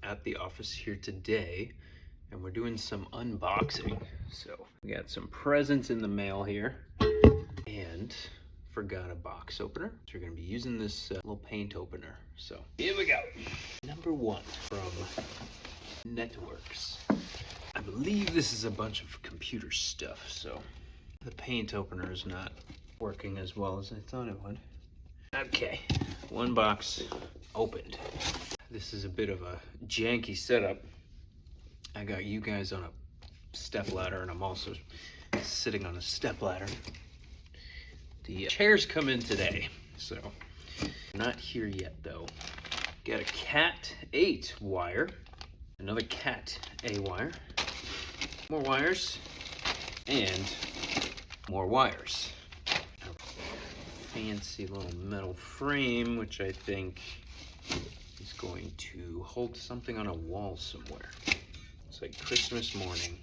at the office here today, and we're doing some unboxing. So we got some presents in the mail here, and forgot a box opener. So we're gonna be using this little paint opener. So here we go. Number one from Networks. I believe this is a bunch of computer stuff, so the paint opener is not working as well as I thought it would. Okay, one box opened. This is a bit of a janky setup. I got you guys on a step ladder, and I'm also sitting on a step ladder. The chairs come in today, so not here yet though. Got a Cat 8 wire, another Cat A wire, more wires, and more wires. Fancy little metal frame, which I think is going to hold something on a wall somewhere. It's like Christmas morning.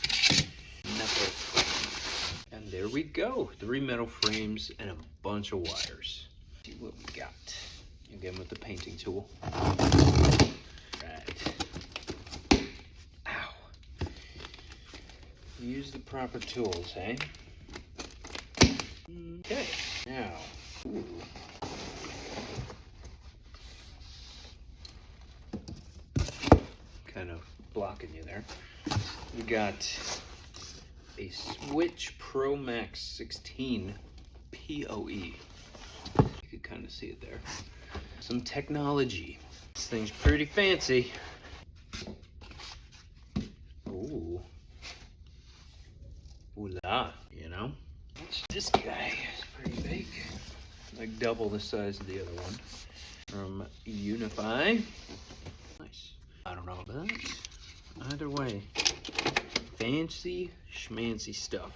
Metal frame. And there we go. 3 metal frames and a bunch of wires. Let's see what we got. Again with the painting tool. Right. Ow. Use the proper tools, hey? Okay. Now. Ooh. Kind of blocking you there. We got a Switch Pro Max 16 PoE. You can kind of see it there. Some technology. This thing's pretty fancy. Ooh. Ooh la, you know? This guy is pretty big. Like double the size of the other one. From Unify. Nice. I don't know about that. Either way. Fancy schmancy stuff.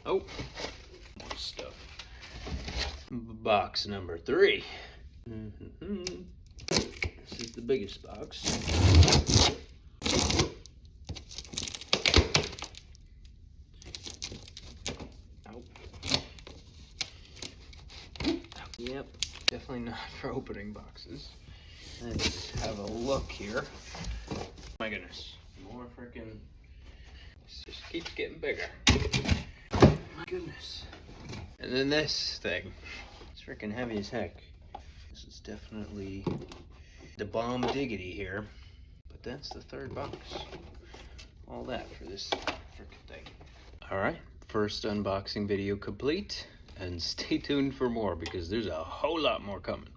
Oh. More stuff. Box number 3. This is the biggest box. Yep, definitely not for opening boxes. Let's have a look here. My goodness, more freaking. This just keeps getting bigger. My goodness. And then this thing. It's freaking heavy as heck. This is definitely the bomb diggity here. But that's the 3rd box. All that for this freaking thing. Alright, first unboxing video complete. And stay tuned for more because there's a whole lot more coming.